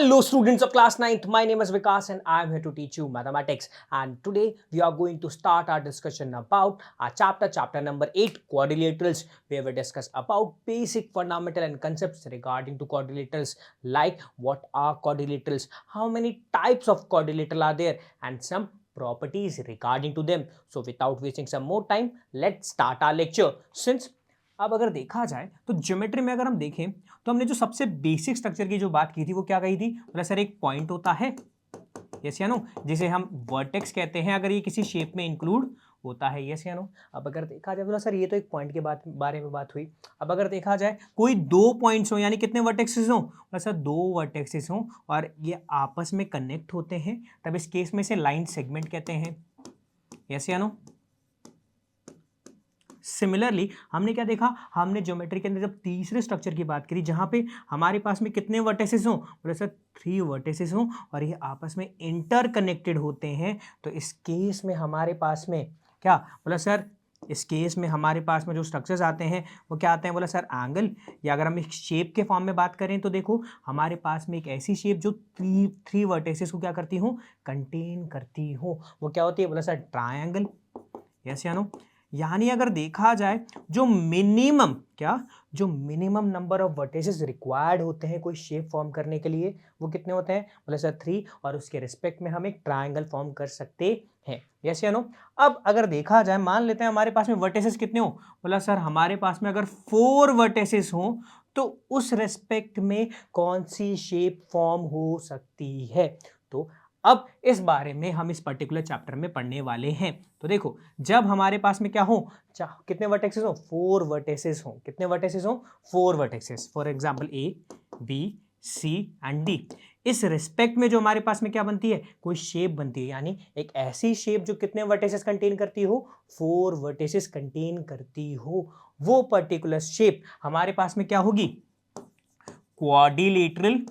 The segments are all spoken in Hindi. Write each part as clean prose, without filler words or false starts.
Hello students of class 9th, my name is Vikas and I am here to teach you mathematics, and today we are going to start our discussion about our chapter number 8, quadrilaterals, where we discuss about basic fundamental and concepts regarding to quadrilaterals, like what are quadrilaterals, how many types of quadrilateral are there, and some properties regarding to them. So without wasting some more time, let's start our lecture. Since अब अगर देखा जाए तो ज्योमेट्री में अगर हम देखें तो हमने जो सबसे बेसिक स्ट्रक्चर की जो बात की थी वो क्या कही थी, बोला सर एक पॉइंट होता है, यस या नो, जिसे हम वर्टेक्स कहते हैं अगर ये किसी शेप में इंक्लूड होता है, यस या नो। अब अगर देखा जाए, बोला सर ये तो एक पॉइंट के बारे में बात हुई। अब अगर देखा जाए कोई दो पॉइंट्स हो, यानी कितने वर्टेक्सेस हो, बोला सर दो वर्टेक्सेस हो और ये आपस में कनेक्ट होते हैं, तब इस केस में से लाइन सेगमेंट कहते हैं, यस या नो। सिमिलरली हमने क्या देखा, हमने ज्योमेट्री के अंदर जब तीसरे स्ट्रक्चर की बात करी जहां पे हमारे पास में कितने वर्टिसेस हो, बोले सर 3 वर्टिसेस हो और ये आपस में इंटरकनेक्टेड होते हैं, तो इस केस में हमारे पास में क्या, बोला सर इस केस में हमारे पास में जो स्ट्रक्चर्स आते हैं वो क्या आते हैं, बोला सर एंगल, या अगर हम एक शेप के फॉर्म में बात करें तो देखो हमारे पास में एक ऐसी शेप जो थ्री वर्टिसेस को क्या करती हो, कंटेन करती हो, वो क्या होती है, बोला सर ट्रायंगल, यस या नो। यानी अगर देखा जाए जो minimum number of vertices required होते हैं कोई शेप फॉर्म करने के लिए वो कितने होते हैं, बोले सर 3, और उसके रिस्पेक्ट में हम एक ट्रायंगल फॉर्म कर सकते हैं, यस या नो। अब अगर देखा जाए, मान लेते हैं हमारे पास में वर्टिसेस कितने हो, बोला सर हमारे पास में अगर 4 वर्टिसेस हो तो उस रिस्पेक्ट में कौन सी शेप फॉर्म हो सकती है। तो अब इस बारे में हम इस पर्टिकुलर चैप्टर में पढ़ने वाले हैं। तो देखो जब हमारे पास में क्या हो, कितने वर्टेक्सेस हो, 4 वर्टेक्सेस हो, कितने वर्टेक्सेस हो, 4 vertices, for example A B C and D. इस रिस्पेक्ट में जो हमारे पास में क्या बनती है, कोई शेप बनती है, यानी एक ऐसी शेप जो कितने वर्टेक्सेस कंटेन करती हो, 4 वर्टेक्सेस कंटेन करती हो, वो पर्टिकुलर शेप हमारे पास में क्या होगी, क्वाड्रिलेटरल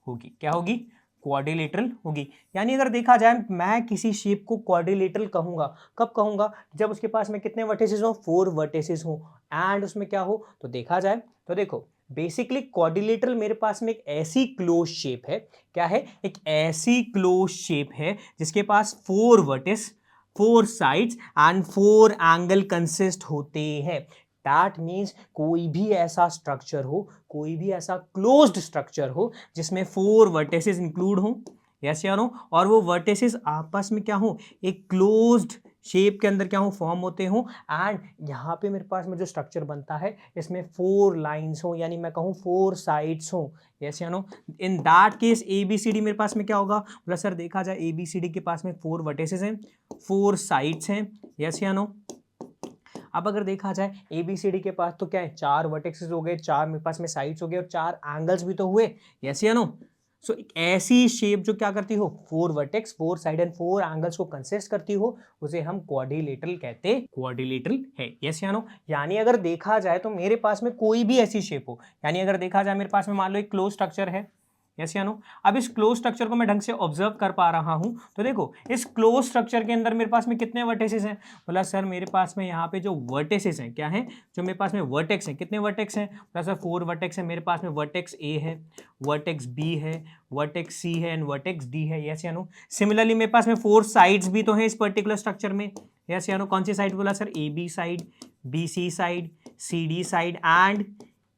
होगी। क्या होगी, क्वाड्रिलेटरल होगी। यानी अगर देखा जाए मैं किसी शेप को क्वाड्रिलेटरल कहूंगा, कब कहूंगा, जब उसके पास में कितने वर्टिसेस हो, 4 वर्टिसेस हो एंड उसमें क्या हो, तो देखा जाए तो देखो बेसिकली क्वाड्रिलेटरल मेरे पास में एक ऐसी क्लोज शेप है, क्या है, एक ऐसी क्लोज शेप है जिसके पास 4 vertices, 4 sides and 4 angle consist होते हैं। दैट मीन्स कोई भी ऐसा स्ट्रक्चर हो, कोई भी ऐसा क्लोज्ड स्ट्रक्चर हो जिसमें 4 वर्टिसेस इंक्लूड हो, यस या नो, और वो वर्टिसेस आपस में क्या हो, एक क्लोज्ड शेप के अंदर क्या हो, फॉर्म होते हो, एंड यहाँ पे मेरे पास में जो स्ट्रक्चर बनता है इसमें 4 लाइंस हो, यानी मैं कहूँ 4 साइड्स हो, यस या no. In that case A B C D मेरे पास में क्या होगा, बोला सर देखा जाए ए बी सी डी के पास में 4 वर्टिसेस हैं, 4 साइड्स हैं, यस या नो। अब अगर देखा जाए ए बी सी डी के पास तो क्या है, 4 वर्टेक्सेस हो गए, 4 मेरे पास में साइड्स हो गए और 4 एंगल्स भी तो हुए, यस या नो। सो एक ऐसी शेप जो क्या करती हो, 4 वर्टेक्स, 4 साइड एंड 4 एंगल्स को कंसिस्ट करती हो, उसे हम क्वाड्रिलेटरल कहते, क्वाड्रिलेटरल है, यस या नो। यानी अगर देखा जाए तो मेरे पास में कोई भी ऐसी शेप हो, यानी अगर देखा जाए मेरे पास में मान लो एक क्लोज स्ट्रक्चर है, यस या नो। अब इस क्लोज स्ट्रक्चर को मैं ढंग से ऑब्जर्व कर पा रहा हूं, तो देखो इस क्लोज स्ट्रक्चर के अंदर मेरे पास में कितने वर्टेसेस हैं, बोला सर मेरे पास में यहाँ पे जो वर्टेसेस हैं क्या है, जो मेरे पास में वर्टेक्स हैं, कितने वर्टेक्स हैं, बोला सर 4 वर्टेक्स है मेरे पास में, वर्टेक्स ए है, वर्टेक्स बी है, वर्टेक्स सी है एंड वर्टेक्स डी है, यस या नो। सिमिलरली मेरे पास में 4 साइड्स भी तो हैं इस पर्टिकुलर स्ट्रक्चर में, यस या नो। कौन सी साइड, बोला sir A B side, B C side, C D side and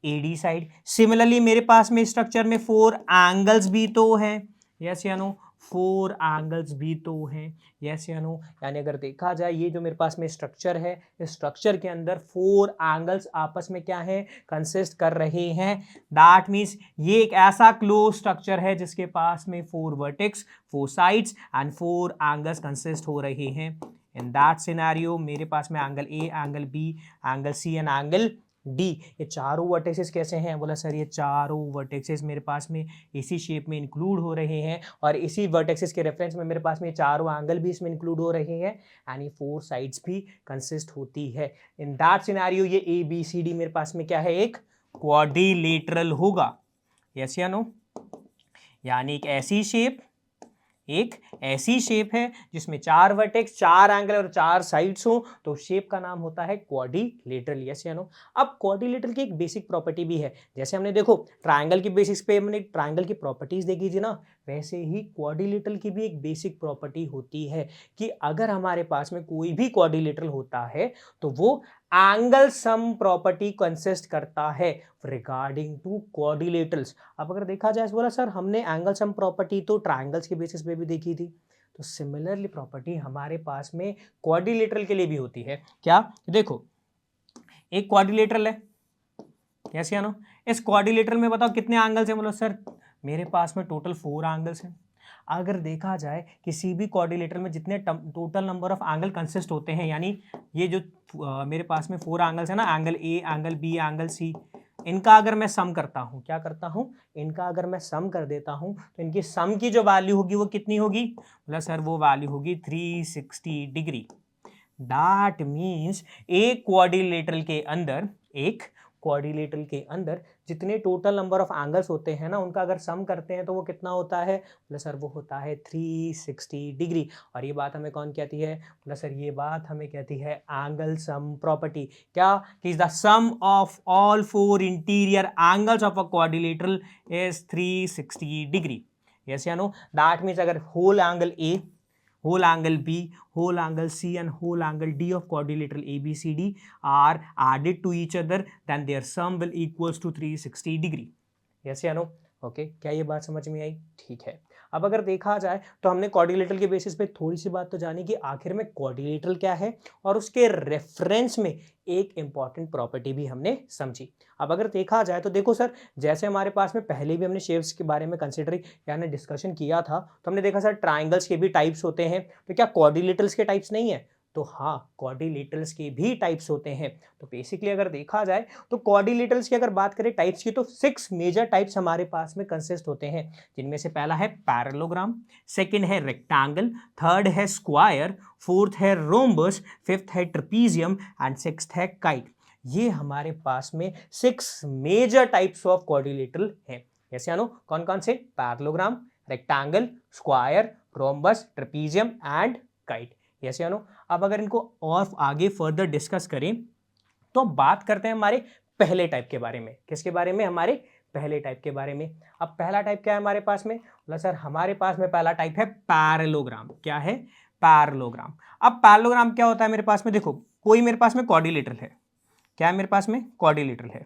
AD side. Similarly मेरे पास में स्ट्रक्चर में 4 एंगल्स भी तो है, यस या नो, 4 एंगल्स भी तो हैं, यस या नो। यानी अगर देखा जाए ये जो मेरे पास में स्ट्रक्चर है, इस स्ट्रक्चर के अंदर 4 एंगल्स आपस में क्या है, कंसिस्ट कर रहे हैं। दैट मीन्स ये एक ऐसा क्लोज स्ट्रक्चर है जिसके पास में 4 vertex, 4 sides and 4 angles consist हो रहे हैं। इन दैट सिनेरियो मेरे पास में angle A, angle B, angle C and angle D, ये चारों वर्टेक्सेस कैसे हैं, बोला सर ये चारों वर्टेक्सेस मेरे पास में इसी शेप में इंक्लूड हो रहे हैं और इसी वर्टेक्सेस के रेफरेंस में मेरे पास में चारों एंगल भी इसमें इंक्लूड हो रहे हैं एंड ये 4 साइड्स भी कंसिस्ट होती है। इन दैट सिनेरियो ये ए बी सी डी मेरे पास में क्या है, एक क्वाड्रिलेटरल होगा, यस या नो। यानी एक ऐसी शेप एक ऐसी शेप है जिसमें 4 वर्टेक्स, 4 एंगल और 4 साइड्स हो, तो शेप का नाम होता है क्वाड्रिलेटरल, यस या नो। अब क्वाड्रिलेटरल की एक बेसिक प्रॉपर्टी भी है, जैसे हमने देखो ट्राइंगल की बेसिस पे हमने ट्राइंगल की प्रॉपर्टीज देखी थी ना, वैसे ही क्वाड्रिलेटरल की भी एक बेसिक प्रॉपर्टी होती है कि अगर हमारे पास में कोई भी क्वाड्रिलेटरल होता है तो वो एंगल सम प्रॉपर्टी कंसिस्ट करता है रिगार्डिंग टू क्वाड्रिलेटरल्स। अब अगर देखा जाए, बोला सर हमने एंगल सम प्रॉपर्टी तो ट्राइंगल्स के बेसिस पे भी देखी थी, तो सिमिलरली प्रॉपर्टी हमारे पास में क्वाड्रिलेटरल के लिए भी होती है। क्या? देखो एक क्वाड्रिलेटरल है, यस या नो। इस क्वाड्रिलेटरल में बताओ कितने एंगल्स हैं? बोलो सर मेरे पास में टोटल 4 एंगल्स हैं। अगर देखा जाए किसी भी क्वाड्रिलेटरल में जितने total number of angle consist होते हैं, यानी ये जो मेरे पास में 4 एंगल्स है ना, angle A, angle B, angle C, इनका अगर मैं सम करता हूं, क्या करता हूं, इनका अगर मैं सम कर देता हूं तो इनकी सम की जो वैल्यू होगी वो कितनी होगी? बोला सर वो वैल्यू होगी 360 डिग्री। दैट मीन्स एक क्वाड्रिलेटरल के अंदर जितने टोटल नंबर ऑफ एंगल्स होते हैं ना, उनका अगर सम करते हैं तो वो कितना होता है? बोला सर वो होता है 360 डिग्री। और ये बात हमें कौन कहती है? बोला सर ये बात हमें कहती है एंगल सम प्रॉपर्टी। क्या? कि the sum of all 4 interior angles of a quadrilateral is 360 degree, yes या नो। दैट मीन्स अगर whole angle A, whole angle B, whole angle C and whole angle D of quadrilateral ABCD are added to each other, then their sum will equals to 360 degree. Yes या no? ओके, क्या ये बात समझ में आई? ठीक है। अब अगर देखा जाए तो हमने क्वाड्रिलेटरल के बेसिस पे थोड़ी सी बात तो जानी कि आखिर में क्वाड्रिलेटरल क्या है, और उसके रेफरेंस में एक इंपॉर्टेंट प्रॉपर्टी भी हमने समझी। अब अगर देखा जाए तो देखो सर, जैसे हमारे पास में पहले भी हमने शेप्स के बारे में कंसिडर यानी डिस्कशन किया था, तो हमने देखा सर ट्राइंगल्स के भी टाइप्स होते हैं, तो क्या क्वाड्रिलेटरल्स के टाइप्स नहीं है? तो हाँ, क्वाड्रिलेटरल्स के भी टाइप्स होते हैं। तो बेसिकली अगर देखा जाए तो क्वाड्रिलेटरल्स की अगर बात करें टाइप्स की, तो 6 मेजर टाइप्स हमारे पास में कंसिस्ट होते हैं, जिनमें से पहला है पैरेललोग्राम, सेकंड है रेक्टेंगल, थर्ड है स्क्वायर, फोर्थ है रोम्बस, फिफ्थ है ट्रेपीजियम एंड सिक्स्थ है काइट। ये हमारे पास में 6 मेजर टाइप्स ऑफ क्वाड्रिलेटरल हैं। जैसे आनो कौन कौन से? Parallelogram, rectangle, square, rhombus, trapezium and kite, yes या नो। अब अगर इनको और आगे फर्दर डिस्कस करें तो बात करते हैं हमारे पहले टाइप के बारे में। किसके बारे में? हमारे पहले टाइप के बारे में। अब पहला टाइप क्या है हमारे पास में? बोला सर हमारे पास में पहला टाइप है पैरेललोग्राम। क्या है? पैरेललोग्राम। अब पैरेललोग्राम क्या होता है मेरे पास में? देखो कोई मेरे पास में क्वाड्रिलेटरल है। क्या है मेरे पास में? क्वाड्रिलेटरल है।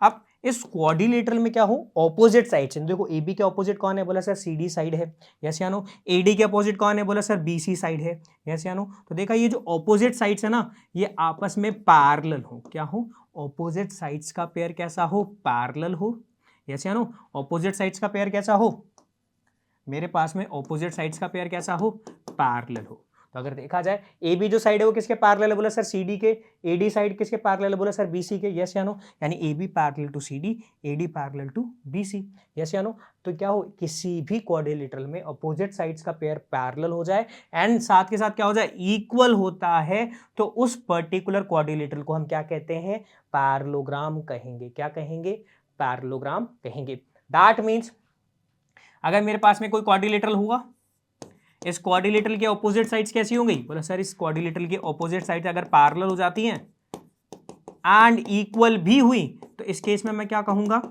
अब इस क्वाड्रिलेटरल में क्या हो? ऑपोजिट साइड्स हैं। देखो AB के ऑपोजिट कौन है? बोला सर CD साइड है, यस या नो। AD के ऑपोजिट कौन है? बोला सर BC साइड है, यस या नो। तो देखा ये जो ऑपोजिट साइड्स है ना, ये आपस में पैरेलल हो। क्या हो? ऑपोजिट साइड्स का पेयर कैसा हो? पैरेलल हो, यस या नो। ऑपोजिट साइड्स का पेयर कैसा हो? मेरे पास में ऑपोजिट साइड्स का पेयर कैसा हो? पैरेलल हो। तो अगर देखा जाए AB जो साइड है वो किसके पैरेलल है? बोला सर CD के। AD साइड किसके पैरेलल है? बोला सर BC के, यस या नो। यानी AB parallel to CD, AD parallel to BC, yes या नो। तो क्या हो? किसी भी क्वाड्रिलेटरल में अपोजिट साइड्स का पेयर पैरेलल हो जाए एंड साथ के साथ क्या हो जाए? इक्वल होता है, तो उस पर्टिकुलर क्वाड्रिलेटरल को हम क्या कहते हैं? पैरेललोग्राम कहेंगे। क्या कहेंगे? पैरेललोग्राम कहेंगे। दैट मीन्स अगर मेरे पास में कोई क्वाड्रिलेटरल हुआ, इस क्वाड्रिलेटरल के ऑपोजिट साइड्स कैसी होंगी? बोला सर इस क्वाड्रिलेटरल के ऑपोजिट साइड्स अगर पैरेलल हो जाती हैं एंड इक्वल भी हुई, तो इस केस में मैं क्या कहूंगा?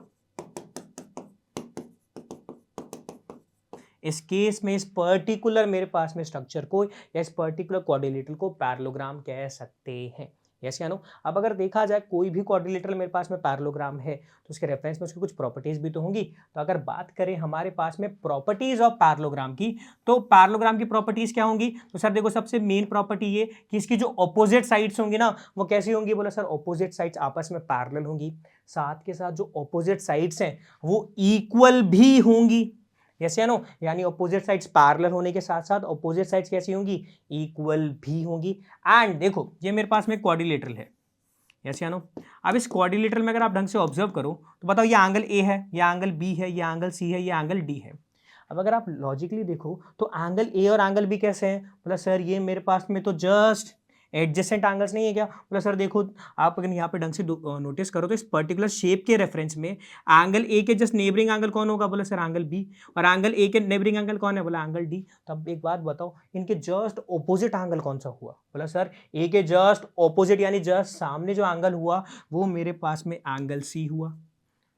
इस केस में इस पर्टिकुलर मेरे पास में स्ट्रक्चर को या इस पर्टिकुलर क्वाड्रिलेटरल को पैरेललोग्राम कह सकते हैं, यस या नो। अब अगर देखा जाए कोई भी क्वाड्रिलेटरल मेरे पास में पैरेललोग्राम है तो उसके रेफरेंस में उसकी कुछ प्रॉपर्टीज भी तो होंगी। तो अगर बात करें हमारे पास में प्रॉपर्टीज ऑफ पैरेललोग्राम की, तो पैरेललोग्राम की प्रॉपर्टीज क्या होंगी? तो सर देखो सबसे मेन प्रॉपर्टी ये कि इसकी जो ऑपोजिट साइड्स होंगी ना, वो कैसी होंगी? बोला सर ऑपोजिट साइड्स आपस में पैरेलल होंगी, साथ के साथ जो ऑपोजिट साइड्स हैं वो इक्वल भी होंगी, यस या नो। यानी ऑपोजिट साइड्स पैरेलल होने के साथ साथ ऑपोजिट साइड्स कैसी होंगी? इक्वल भी होंगी। एंड देखो ये मेरे पास में क्वाड्रिलेटरल है, यस या नो। अब इस क्वाड्रिलेटरल में अगर आप ढंग से ऑब्जर्व करो तो बताओ ये एंगल A है, ये एंगल B है, ये एंगल C है, ये एंगल D है। अब अगर आप लॉजिकली देखो तो एंगल A और एंगल B कैसे हैं? बोला सर ये मेरे पास में तो जस्ट एडजेसेंट एंगल्स नहीं है क्या? बोला सर देखो, आप अगर यहाँ पे ढंग से नोटिस करो तो इस पर्टिकुलर शेप के रेफरेंस में एंगल ए के जस्ट नेबरिंग एंगल कौन होगा? बोला सर एंगल बी। और एंगल ए के नेबरिंग एंगल कौन है? बोला एंगल डी। तो अब एक बात बताओ, इनके जस्ट ऑपोजिट एंगल कौन सा हुआ? बोला सर ए के जस्ट ऑपोजिट यानी जस्ट सामने जो एंगल हुआ वो मेरे पास में एंगल सी हुआ।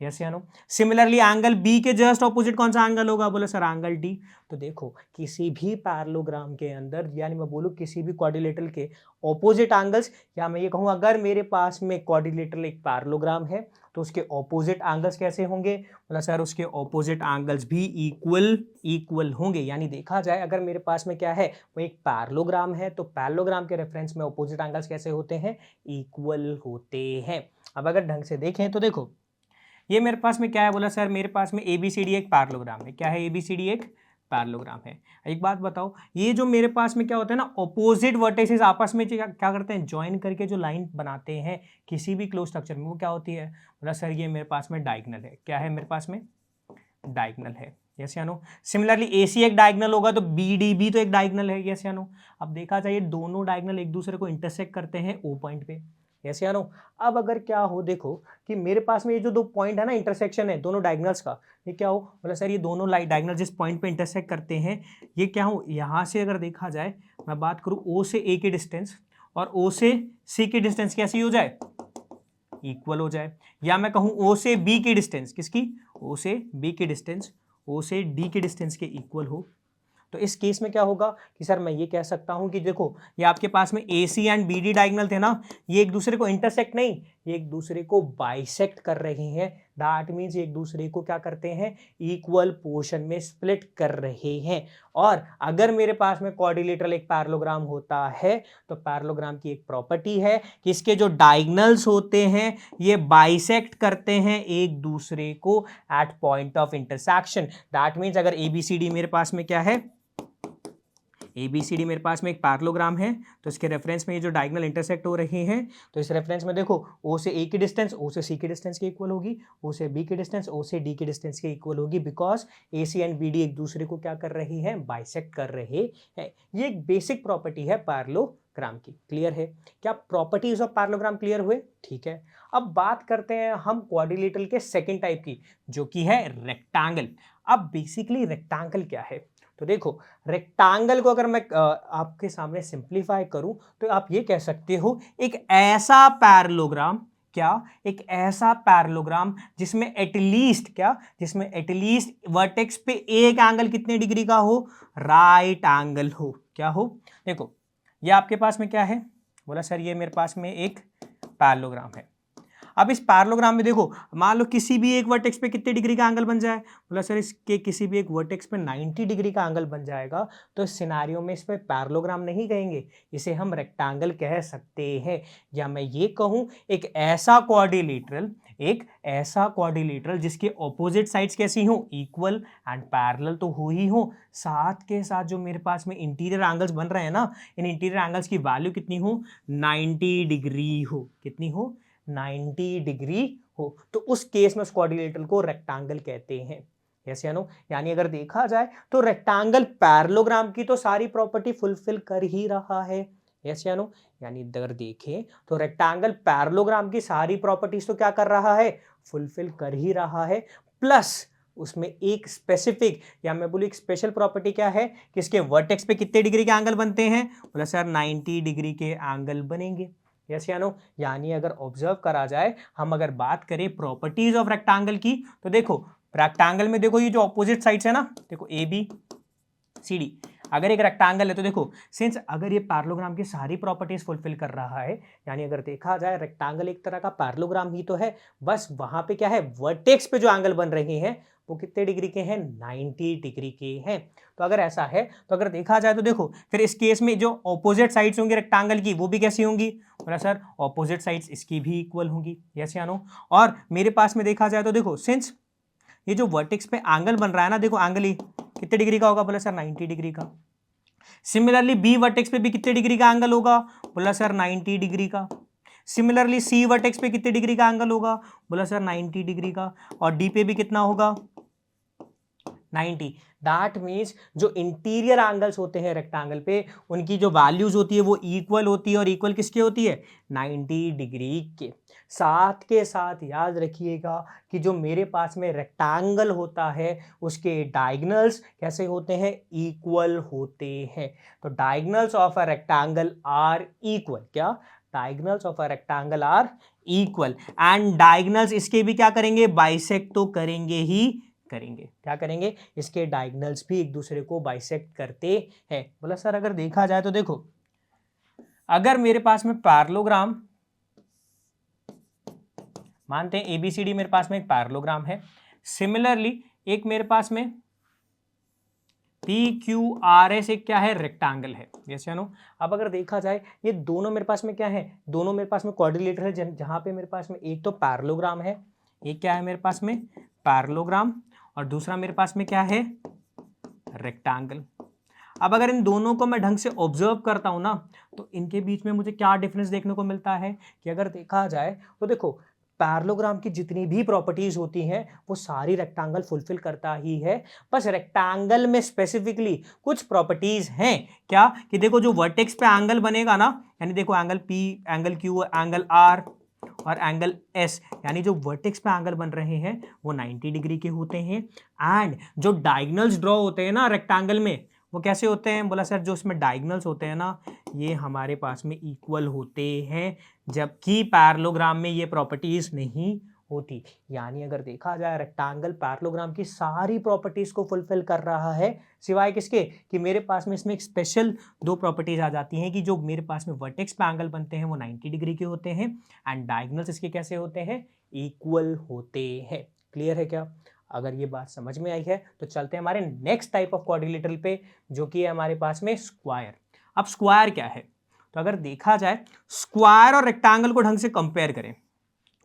यस या नो? सिमिलरली एंगल बी के जस्ट ऑपोजिट कौन सा एंगल होगा? बोला सर एंगल डी। तो देखो किसी भी पैरेललोग्राम के अंदर, यानी मैं बोलूँ किसी भी क्वाड्रिलेटरल के ऑपोजिट एंगल्स, या मैं ये कहूँ अगर मेरे पास में क्वाड्रिलेटरल एक पैरेललोग्राम है तो उसके ऑपोजिट एंगल्स कैसे होंगे? बोला सर उसके ऑपोजिट एंगल्स भी इक्वल होंगे। यानी देखा जाए अगर मेरे पास में क्या है, वो एक पैरेललोग्राम है, तो पैरेललोग्राम के रेफरेंस में ऑपोजिट एंगल्स कैसे होते हैं? इक्वल होते हैं। अब अगर ढंग से देखें तो देखो ये मेरे पास में क्या है? बोला सर मेरे पास में ABCD एक पैरेललोग्राम है। क्या है? ABCD एक पैरेललोग्राम है। एक बात बताओ, ये जो मेरे पास में क्या होता है ना, ऑपोजिट वर्टिसेस आपस में क्या करते हैं? ज्वाइन करके जो लाइन बनाते हैं किसी भी क्लोज स्ट्रक्चर में, वो क्या होती है? बोला सर ये मेरे पास में डायगोनल है। क्या है मेरे पास में? डायगोनल है। यस या नो? सिमिलरली AC एक डायगोनल होगा तो BD भी तो एक डायगोनल है। यस या नो? अब देखा जाए ये दोनों डायगोनल एक दूसरे को इंटरसेक्ट करते हैं O पॉइंट पे। यस या नो? अब अगर क्या हो, देखो कि मेरे पास में ये जो दो पॉइंट है ना, इंटरसेक्शन है दोनों डायगोनल्स का, ये क्या हो? बोला सर ये दोनों डायगोनल जिस पॉइंट पे इंटरसेक्ट करते हैं ये क्या हो? यहाँ से अगर देखा जाए, मैं बात करूँ O से A की डिस्टेंस और O से C की डिस्टेंस कैसी हो जाए? इक्वल हो जाए। या मैं कहूँ O से B की डिस्टेंस, किसकी? O से B की डिस्टेंस O से D की डिस्टेंस के इक्वल हो। तो इस केस में क्या होगा कि सर मैं ये कह सकता हूं कि देखो ये आपके पास में AC एंड BD डायगोनल थे ना, ये एक दूसरे को इंटरसेक्ट नहीं, ये एक दूसरे को बाइसेक्ट कर रहे हैं। दैट मीन्स एक दूसरे को क्या करते हैं? इक्वल पोर्शन में स्प्लिट कर रहे हैं। और अगर मेरे पास में क्वाड्रिलेटरल एक पैरेललोग्राम होता है तो पैरेललोग्राम की एक प्रॉपर्टी है कि इसके जो डायगोनल्स होते हैं ये बाइसेक्ट करते हैं एक दूसरे को at point of intersection. That means अगर ABCD मेरे पास में क्या है, ABCD मेरे पास में एक पैरेललोग्राम है, तो इसके रेफरेंस में ये जो डायगोनल इंटरसेक्ट हो रहे हैं, तो इस रेफरेंस में देखो O से A की डिस्टेंस O से C की डिस्टेंस के इक्वल होगी, O से B की डिस्टेंस O से D की डिस्टेंस के इक्वल होगी, बिकॉज AC एंड BD एक दूसरे को क्या कर रही हैं? बाइसेक्ट कर रहे हैं। ये एक बेसिक प्रॉपर्टी है पैरेललोग्राम की। क्लियर है? क्या प्रॉपर्टीज ऑफ पैरेललोग्राम क्लियर हुए? ठीक है, अब बात करते हैं हम क्वाड्रिलेटरल के सेकेंड टाइप की, जो कि है रेक्टेंगल। अब बेसिकली रेक्टेंगल क्या है? तो देखो रेक्टेंगल को अगर मैं आपके सामने सिंप्लीफाई करूं तो आप ये कह सकते हो एक ऐसा पैरेललोग्राम, क्या? एक ऐसा पैरेललोग्राम जिसमें एटलीस्ट क्या, जिसमें एटलीस्ट वर्टेक्स पे एक एंगल कितने डिग्री का हो? राइट एंगल हो। क्या हो? देखो ये आपके पास में क्या है? बोला सर ये मेरे पास में एक पैरेललोग्राम है। अब इस पैरेललोग्राम में देखो मान लो किसी भी एक वर्टेक्स पे कितने डिग्री का एंगल बन जाए? बोला सर इसके किसी भी एक वर्टेक्स पे 90 डिग्री का एंगल बन जाएगा, तो इस सिनारियो में इसमें पैरेललोग्राम नहीं कहेंगे, इसे हम रेक्टेंगल कह सकते हैं। या मैं ये कहूँ एक ऐसा क्वाड्रिलेटरल जिसके ऑपोजिट साइड्स कैसी हो? इक्वल एंड पैरेलल तो हो ही हो, साथ के साथ जो मेरे पास में इंटीरियर एंगल्स बन रहे हैं ना, इन इंटीरियर एंगल्स की वैल्यू कितनी हो? 90 डिग्री हो। कितनी हो? 90 डिग्री हो। तो उस केस में उस क्वाड्रिलेटरल को रेक्टेंगल कहते हैं। यस या नो? यानी अगर देखा जाए तो रेक्टेंगल पैरेललोग्राम की तो सारी प्रॉपर्टी फुलफिल कर ही रहा है। यस या नो? यानी अगर देखें तो रेक्टेंगल पैरेललोग्राम की सारी प्रॉपर्टीज तो क्या कर रहा है? फुलफिल कर ही रहा है। प्लस उसमें एक स्पेसिफिक या मैं बोलूँ एक स्पेशल प्रॉपर्टी क्या है कि इसके वर्टेक्स पे कितने डिग्री के एंगल बनते हैं? बोला सर 90 डिग्री के एंगल बनेंगे। यस या नो? यानी अगर ऑब्जर्व करा जाए, हम अगर बात करें प्रॉपर्टीज ऑफ रेक्टेंगल की, तो देखो रेक्टेंगल में देखो ये जो ऑपोजिट साइड्स है ना, देखो ABCD अगर एक रेक्टेंगल है तो देखो सिंस अगर ये पैरेललोग्राम की सारी प्रॉपर्टीज फुलफिल कर रहा है, यानी अगर देखा जाए रेक्टेंगल एक तरह का पैरेललोग्राम ही तो है, बस वहां पे क्या है? वर्टेक्स पे जो एंगल बन रहे हैं वो कितने डिग्री के हैं? 90 डिग्री के हैं। तो अगर ऐसा है तो अगर देखा जाए तो देखो फिर इस केस में जो ऑपोजिट साइड्स होंगी रेक्टेंगल की वो भी कैसी होंगी? बोला सर ऑपोजिट साइड्स इसकी भी इक्वल होंगी। यस या नो? और मेरे पास में देखा जाए तो देखो सिंस ये जो वर्टेक्स पे एंगल बन रहा है ना, देखो एंगल ये कितने डिग्री का होगा? बोला सर 90 डिग्री का। सिमिलरली B वर्टेक्स पे भी कितने डिग्री का एंगल होगा? बोला सर 90 डिग्री का। सिमिलरली C वर्टेक्स पे कितने डिग्री का एंगल होगा? बोला सर 90 डिग्री का। और D पे भी कितना होगा? 90। दैट मीन्स जो इंटीरियर एंगल्स होते हैं रेक्टेंगल पे उनकी जो वैल्यूज होती है वो इक्वल होती है, और इक्वल किसकी होती है? 90 डिग्री के। साथ के साथ याद रखिएगा कि जो मेरे पास में रेक्टेंगल होता है उसके डायगोनल्स कैसे होते हैं? इक्वल होते हैं। तो diagonals of a rectangle are equal. क्या? Diagonals of a rectangle are equal. And diagonals इसके भी क्या करेंगे? बाइसेक्ट तो करेंगे ही करेंगे। क्या करेंगे? इसके डायगोनल्स भी एक दूसरे को बाइसेक्ट करते हैं। बोला सर अगर देखा जाए तो देखो, अगर मेरे पास में पैरेललोग्राम, मानते हैं एबीसीडी मेरे पास में एक पैरेललोग्राम है, सिमिलरली एक मेरे पास में पी क्यू आर एस एक क्या है? रेक्टेंगल है। यस या नो? अब अगर देखा जाए ये दोनों मेरे पास में क्या है? दोनों मेरे पास में क्वाड्रिलेटरल है, जहां पे मेरे पास में एक तो पैरेललोग्राम है, एक क्या है मेरे पास में? पैरेललोग्राम, और दूसरा मेरे पास में क्या है? रेक्टेंगल। अब अगर इन दोनों को मैं ढंग से ऑब्जर्व करता हूं ना, तो इनके बीच में मुझे क्या डिफरेंस देखने को मिलता है कि अगर देखा जाए तो देखो, पैरेललोग्राम की जितनी भी प्रॉपर्टीज होती हैं वो सारी रेक्टेंगल फुलफिल करता ही है। बस रेक्टेंगल में स्पेसिफिकली कुछ प्रॉपर्टीज हैं। क्या? कि देखो जो वर्टेक्स पे एंगल बनेगा ना, यानी देखो angle P, angle Q, angle R और एंगल एस, यानी जो वर्टेक्स पे एंगल बन रहे हैं वो 90 डिग्री के होते हैं। एंड जो डायगोनल्स ड्रॉ होते हैं ना रेक्टेंगल में, वो कैसे होते हैं? बोला सर जो इसमें डायगोनल्स होते हैं ना, ये हमारे पास में इक्वल होते हैं, जबकि पैरेललोग्राम में ये प्रॉपर्टीज नहीं होती। यानी अगर देखा जाए रेक्टेंगल पैरेललोग्राम की सारी प्रॉपर्टीज को फुलफिल कर रहा है, सिवाय किसके? कि मेरे पास में इसमें एक स्पेशल दो प्रॉपर्टीज आ जाती हैं कि जो मेरे पास में वर्टेक्स पे एंगल बनते हैं वो 90 डिग्री के होते हैं, एंड डायगोनल्स इसके कैसे होते हैं? इक्वल होते हैं। क्लियर है क्या? अगर ये बात समझ में आई है तो चलते हैं हमारे नेक्स्ट टाइप ऑफ क्वाड्रिलेटरल पे, जो कि है हमारे पास में स्क्वायर। अब स्क्वायर क्या है? तो अगर देखा जाए स्क्वायर और रेक्टेंगल को ढंग से कंपेयर करें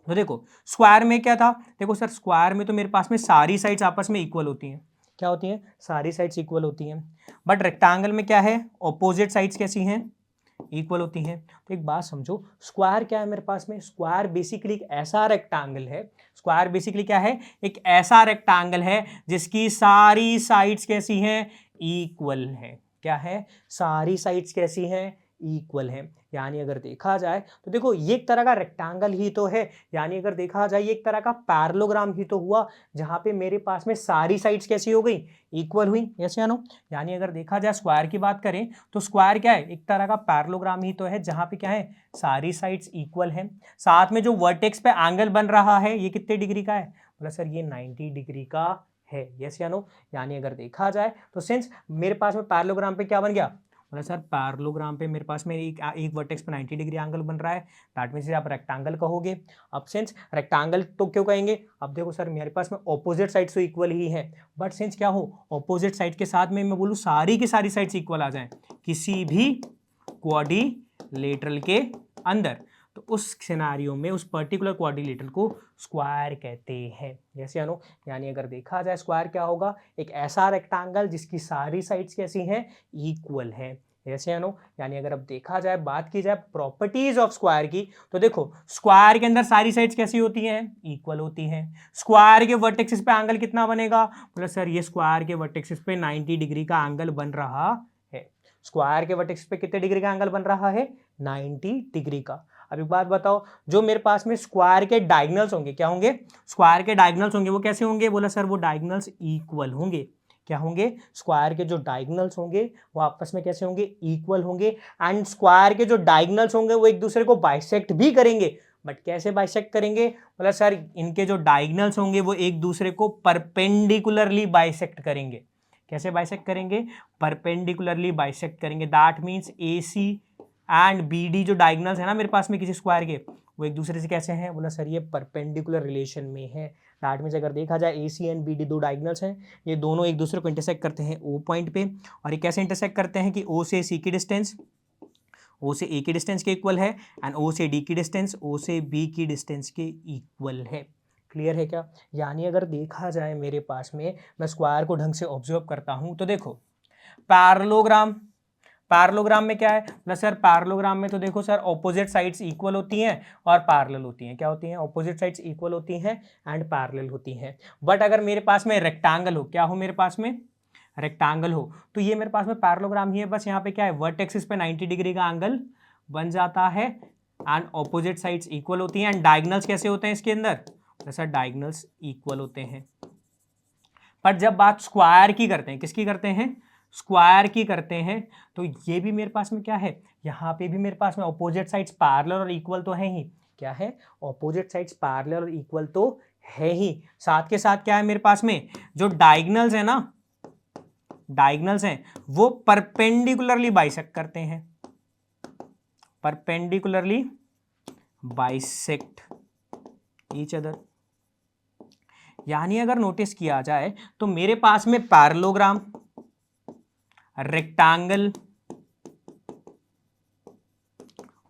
तो देखो स्क्वायर में क्या था? देखो सर स्क्वायर में तो मेरे पास में सारी साइड्स आपस में इक्वल होती हैं। क्या होती हैं? सारी साइड्स इक्वल होती हैं। बट रेक्टेंगल में क्या है? ऑपोजिट साइड्स कैसी हैं? इक्वल होती हैं। तो एक बात समझो, स्क्वायर क्या है मेरे पास में? स्क्वायर बेसिकली एक ऐसा रेक्टेंगल है, स्क्वायर बेसिकली क्या है? एक ऐसा रेक्टेंगल है जिसकी सारी साइड्स कैसी हैं? इक्वल है। क्या है? सारी साइड्स कैसी हैं? इक्वल है। यानी अगर देखा जाए तो देखो ये एक तरह का रेक्टेंगल ही तो है, यानी अगर देखा जाए ये एक तरह का पैरेललोग्राम ही तो हुआ, जहां पे मेरे पास में सारी साइड्स कैसी हो गई? इक्वल हुई। यस या नो? यानी अगर देखा जाए स्क्वायर की बात करें तो स्क्वायर क्या है? एक तरह का पैरेललोग्राम ही तो है, जहां पे क्या है? सारी साइड्स इक्वल है। साथ में जो वर्टेक्स पे एंगल बन रहा है ये कितने डिग्री का है? बोला सर ये 90 डिग्री का है। यस या नो? यानी अगर देखा जाए तो सिंस मेरे पास में पैरेललोग्राम पे क्या बन गया? बोला सर पैरेललोग्राम पे मेरे पास में एक वर्टेक्स पे 90 डिग्री एंगल बन रहा है, दैट मीन्स आप रेक्टेंगल कहोगे। अब सिंस रेक्टेंगल तो क्यों कहेंगे? अब देखो सर मेरे पास में ऑपोजिट साइड तो इक्वल ही है, बट सिंस क्या हो ऑपोजिट साइड के साथ में मैं बोलूँ सारी की सारी साइड्स इक्वल आ जाएं किसी भी क्वाड्रिलेटरल के अंदर, तो उस सिनेरियो में उस पर्टिकुलर क्वाड्रिलेटरल को स्क्वायर कहते हैं। जैसे नो? यानी अगर देखा जाए स्क्वायर क्या होगा? एक ऐसा रेक्टेंगल जिसकी सारी साइड्स कैसी हैं? इक्वल है। ऐसे नो? यानी अगर अब देखा जाए बात की जाए प्रॉपर्टीज ऑफ स्क्वायर की, तो देखो स्क्वायर के अंदर सारी साइड्स कैसी होती हैं? इक्वल होती हैं। स्क्वायर के वर्टेक्सिस पे एंगल कितना बनेगा? बोला सर ये स्क्वायर के वर्टेक्सिस पे 90 डिग्री का एंगल बन रहा है। स्क्वायर के वर्टेक्सिस पे कितने डिग्री का एंगल बन रहा है? 90 डिग्री का। अब एक बात बताओ, जो मेरे पास में स्क्वायर के डायगोनल्स होंगे, क्या होंगे? स्क्वायर के डायगोनल्स होंगे, वो कैसे होंगे? बोला सर वो डायगोनल्स इक्वल होंगे। क्या होंगे? स्क्वायर के जो डायगोनल्स होंगे वो आपस में कैसे होंगे? इक्वल होंगे। एंड स्क्वायर के जो डायगोनल्स होंगे वो एक दूसरे को बाइसेक्ट भी करेंगे, बट कैसे बाइसेक्ट करेंगे? बोला सर इनके जो डायगोनल्स होंगे वो एक दूसरे को परपेंडिकुलरली बाइसेक्ट करेंगे। कैसे बाइसेक्ट करेंगे? परपेंडिकुलरली बाइसेक्ट करेंगे। That means AC and BD जो डायगोनल्स है ना मेरे पास में किसी स्क्वायर के, वो एक दूसरे से कैसे हैं? बोला सर ये परपेंडिकुलर रिलेशन में है। दैट मीन्स अगर देखा जाए AC एंड BD दो डायगोनल्स हैं, ये दोनों एक दूसरे को इंटरसेक्ट करते हैं O पॉइंट पे, और ये कैसे इंटरसेक्ट करते हैं कि O से C की डिस्टेंस O से A की डिस्टेंस के इक्वल है, एंड O से D की डिस्टेंस O से B की डिस्टेंस के इक्वल है। क्लियर है क्या? यानी अगर देखा जाए मेरे पास में मैं स्क्वायर को ढंग से ऑब्जर्व करता हूं तो देखो पैरेललोग्राम, पैरेललोग्राम में क्या है बोला सर, पैरेललोग्राम में तो देखो सर ऑपोजिट साइड्स इक्वल होती हैं और पैरेलल होती हैं। क्या होती हैं? ऑपोजिट साइड्स इक्वल होती हैं एंड पैरेलल होती हैं। बट अगर मेरे पास में रेक्टेंगल हो, क्या हो मेरे पास में? रेक्टेंगल हो, तो ये मेरे पास में पैरेललोग्राम ही है, बस यहाँ पे क्या है, वर्टेक्सिस पे 90 डिग्री का एंगल बन जाता है एंड ऑपोजिट साइड्स इक्वल होती हैं। एंड डायगोनल्स कैसे होते हैं इसके अंदर? सर डायगोनल्स इक्वल होते हैं। पर जब बात स्क्वायर की करते हैं, किसकी करते हैं? स्क्वायर की करते हैं, तो ये भी मेरे पास में क्या है, यहाँ पे भी मेरे पास में ऑपोजिट साइड्स पैरेलल और इक्वल तो है ही। क्या है? ऑपोजिट साइड्स पैरेलल और इक्वल तो है ही। साथ के साथ क्या है मेरे पास में, जो डायगोनल्स है ना, डायगोनल्स हैं वो परपेंडिकुलरली बाइसेक्ट करते हैं, परपेंडिकुलरली बाइसेक्ट ईच अदर। यानी अगर नोटिस किया जाए तो मेरे पास में पैरेललोग्राम, रेक्टेंगल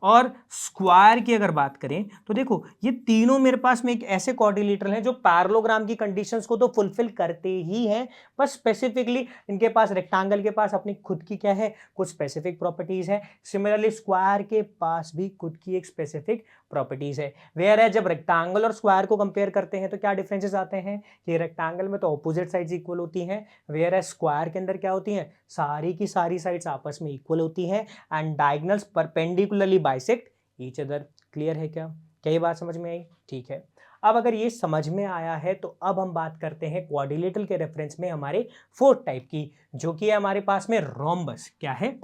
और स्क्वायर की अगर बात करें तो देखो ये तीनों मेरे पास में एक ऐसे क्वाड्रिलेटरल हैं जो पैरेललोग्राम की कंडीशंस को तो फुलफिल करते ही हैं, बस स्पेसिफिकली इनके पास, रेक्टेंगल के पास अपनी खुद की क्या है, कुछ स्पेसिफिक प्रॉपर्टीज है। सिमिलरली स्क्वायर के पास भी खुद की एक स्पेसिफिक प्रॉपर्टीज है। वेयर है जब रेक्टेंगल और स्क्वायर को कंपेयर करते हैं तो क्या डिफरेंसेस आते हैं कि रेक्टेंगल में तो ऑपोजिट साइड्स इक्वल होती हैं, वेयर है स्क्वायर के अंदर क्या होती हैं, सारी की सारी साइड्स आपस में इक्वल होती हैं and diagonals perpendicularly bisect each other. Clear है क्या? क्या ये बात समझ में आई? ठीक है। अब अगर ये समझ में आया है तो अब हम बात करते हैं क्वाड्रिलेटरल के रेफरेंस में हमारे फोर्थ टाइप की, जो कि है हमारे पास में रोम्बस। क्या है?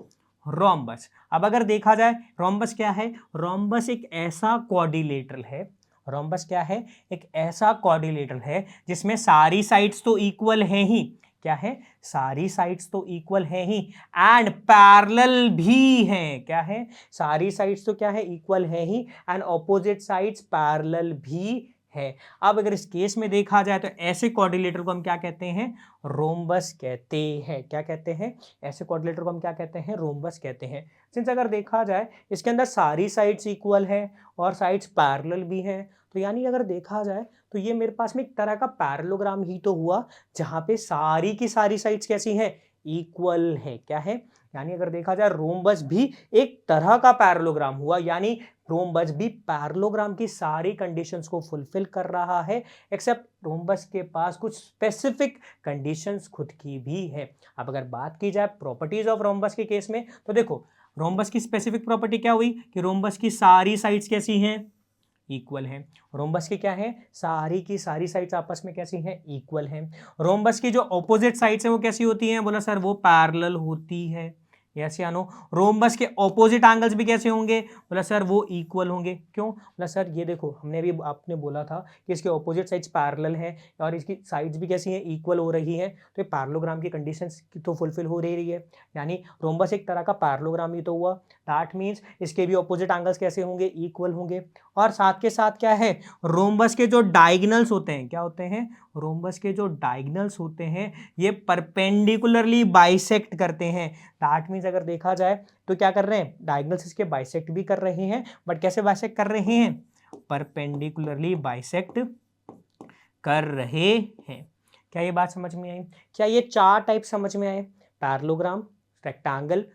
रोम्बस। अब अगर देखा जाए रोम्बस क्या है, रोम्बस एक ऐसा क्वाड्रिलेटरल है, रोम्बस क्या है, एक ऐसा क्वाड्रिलेटरल है जिसमें सारी साइड्स तो इक्वल हैं ही। क्या है? सारी साइड्स तो इक्वल हैं ही एंड पैरेलल भी हैं। क्या है? सारी साइड्स तो क्या है, इक्वल है ही एंड ऑपोजिट साइड्स पैरेलल भी है। अब अगर इस केस में देखा जाए तो ऐसे क्वाड्रिलेटर को हम क्या कहते हैं, रोम्बस कहते हैं। क्या कहते हैं? ऐसे क्वाड्रिलेटर को हम क्या कहते हैं, रोम्बस कहते हैं। सिंस अगर देखा जाए इसके अंदर सारी साइड्स इक्वल है और साइड्स पैरेलल भी हैं, तो यानी अगर देखा जाए तो ये मेरे पास में एक तरह का पैरेललोग्राम ही तो हुआ जहां पे सारी की सारी साइड्स कैसी हैं, इक्वल है। क्या है? यानी अगर देखा जाए रोम्बस भी एक तरह का पैरेललोग्राम हुआ, यानी रोम्बस भी पैरेललोग्राम की सारी कंडीशंस को फुलफिल कर रहा है, एक्सेप्ट रोम्बस के पास कुछ स्पेसिफिक कंडीशंस खुद की भी है। अब अगर बात की जाए प्रॉपर्टीज ऑफ रोम्बस के केस में तो देखो रोम्बस की स्पेसिफिक प्रॉपर्टी क्या हुई कि रोम्बस की सारी साइड्स कैसी हैं, इक्वल हैं। रोम्बस की क्या है, सारी की सारी साइड्स आपस में कैसी हैं, इक्वल हैं। रोम्बस की जो ऑपोजिट साइड्स हैं वो कैसी होती हैं, बोला सर वो पैरेलल होती है। यस या नो? रोम्बस के ऑपोजिट एंगल्स भी कैसे होंगे, बोला सर वो इक्वल होंगे। क्यों? बोला सर ये देखो हमने भी आपने बोला था कि इसके ऑपोजिट साइड्स पैरेलल हैं और इसकी साइड्स भी कैसी हैं, इक्वल हो रही हैं, तो ये पैरेललोग्राम की कंडीशंस तो फुलफिल हो रही है। यानी रोम्बस एक तरह का पैरेललोग्राम ही तो हुआ, दैट मीन्स इसके भी ऑपोजिट एंगल्स कैसे होंगे, इक्वल होंगे। और साथ के साथ क्या है, रोम्बस के जो डायगोनल्स होते हैं, क्या होते हैं, रोम्बस के जो डायगोनल्स होते हैं ये परपेंडिकुलरली बाइसेक्ट करते हैं। दैट मीन्स अगर देखा जाए तो क्या कर रहे हैं, डायगोनल्स इसके बाइसेक्ट भी कर रहे हैं, बट कैसे बाइसेक्ट कर रहे हैं, परपेंडिकुलरली बाइसेक्ट कर रहे हैं। क्या ये बात समझ में आई? क्या ये चार टाइप समझ में आए, parallelogram, rectangle,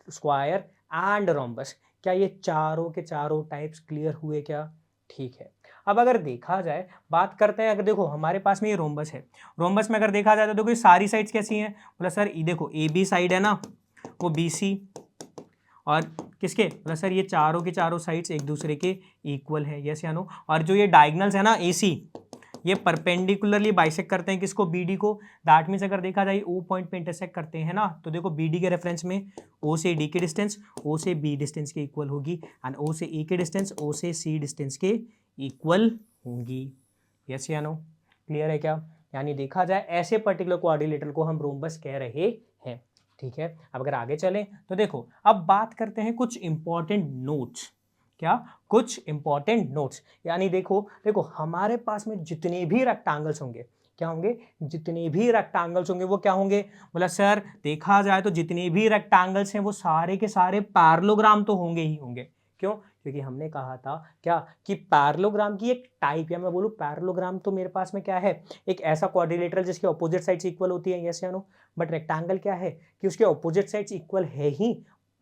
square and rhombus? क्या ये चारों के चारों टाइप्स क्लियर हुए क्या? ठीक है। अब अगर देखा जाए, बात करते हैं, अगर देखो हमारे पास में ये रोम्बस है, रोम्बस में अगर देखा जाए तो देखो ये सारी साइड्स कैसी हैं, बोला सर ये देखो ए बी साइड है ना, वो बी सी, और किसके, बोला सर ये चारों के चारों साइड्स एक दूसरे के इक्वल है। यस या नो? और जो ये डायगोनल्स है ना ए सी, ये परपेंडिकुलरली बाइसेक्ट करते हैं किसको, बी डी को। दैट मीन्स अगर देखा जाए ओ पॉइंट पे इंटरसेक्ट करते हैं ना, तो देखो बी डी के रेफरेंस में ओ से डी की डिस्टेंस ओ से बी डिस्टेंस के इक्वल होगी एंड ओ से ए की डिस्टेंस ओ से सी डिस्टेंस के इक्वल होंगी। यस या नो? क्लियर है क्या? यानी देखा जाए ऐसे पर्टिकुलर क्वाड्रिलेटरल को हम रोम्बस कह रहे हैं। ठीक है। अब अगर आगे चलें तो देखो अब बात करते हैं कुछ इंपॉर्टेंट नोट्स। क्या? कुछ इंपॉर्टेंट नोट्स। यानी देखो हमारे पास में जितने भी रेक्टेंगल्स होंगे, क्या होंगे, जितने भी रेक्टेंगल्स होंगे वो क्या होंगे, बोला सर देखा जाए तो जितने भी रेक्टेंगल्स हैं वो सारे के सारे पैरेललोग्राम तो होंगे ही होंगे। क्यों? क्योंकि हमने कहा था क्या कि पैरेललोग्राम की एक टाइप, या मैं बोलूँ पैरेललोग्राम तो मेरे पास में क्या है, एक ऐसा क्वाड्रिलेटरल जिसकी ऑपोजिट साइड्स इक्वल होती है, यस या नो। बट रेक्टेंगल क्या है कि उसके ऑपोजिट साइड्स इक्वल है ही,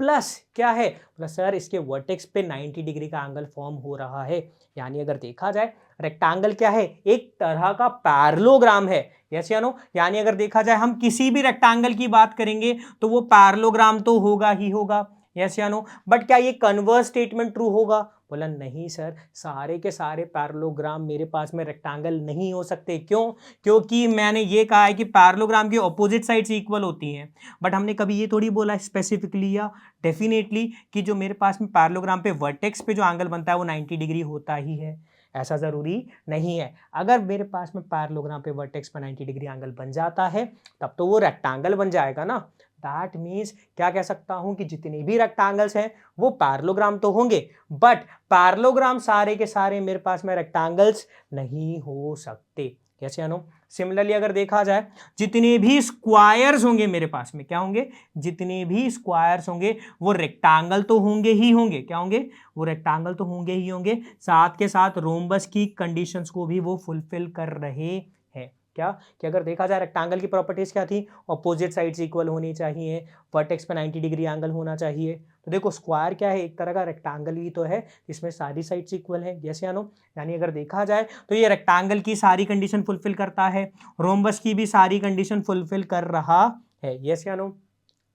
प्लस क्या है, प्लस सर इसके वर्टेक्स पे 90 डिग्री का एंगल फॉर्म हो रहा है। यानी अगर देखा जाए रेक्टेंगल क्या है, एक तरह का पैरेललोग्राम है, यस या नो। यानी अगर देखा जाए हम किसी भी रेक्टेंगल की बात करेंगे तो वो पैरेललोग्राम तो होगा ही होगा, यस या नो। बट क्या ये कन्वर्स स्टेटमेंट ट्रू होगा, बोला नहीं सर, सारे के सारे पैरेललोग्राम मेरे पास में रेक्टेंगल नहीं हो सकते। क्यों? क्योंकि मैंने ये कहा है कि पैरेललोग्राम की ऑपोजिट साइड्स इक्वल होती हैं, बट हमने कभी ये थोड़ी बोला स्पेसिफिकली या डेफिनेटली कि जो मेरे पास में पैरेललोग्राम पे वर्टेक्स पे जो एंगल बनता है वो 90 डिग्री होता ही है। ऐसा ज़रूरी नहीं है। अगर मेरे पास में पैरेललोग्राम पे वर्टेक्स पे 90 डिग्री एंगल बन जाता है तब तो वो रेक्टेंगल बन जाएगा ना। दैट मीन्स क्या कह सकता हूं कि जितने भी रेक्टेंगल्स हैं वो पैरेललोग्राम तो होंगे, बट पैरेललोग्राम सारे के सारे मेरे पास में रेक्टेंगल्स नहीं हो सकते, कैसे या नो। सिमिलरली अगर देखा जाए जितने भी स्क्वायर्स होंगे मेरे पास में, क्या होंगे, जितने भी स्क्वायर्स होंगे वो रेक्टेंगल तो होंगे ही होंगे, क्या होंगे, वो रेक्टेंगल तो होंगे ही होंगे, साथ के साथ रोम्बस की कंडीशंस को भी वो फुलफिल कर रहे हैं। क्या कि अगर देखा जाए रेक्टेंगल की प्रॉपर्टीज क्या थी, ऑपोजिट साइड्स इक्वल होनी चाहिए, वर्टेक्स पे 90 डिग्री एंगल होना चाहिए। तो देखो स्क्वायर क्या है, एक तरह का रेक्टेंगल ही तो है जिसमें सारी साइड्स इक्वल है, यस या नो। यानी अगर देखा जाए तो ये रेक्टेंगल की सारी कंडीशन फुलफिल करता है, रोम्बस की भी सारी कंडीशन फुलफिल कर रहा है, यस या नो।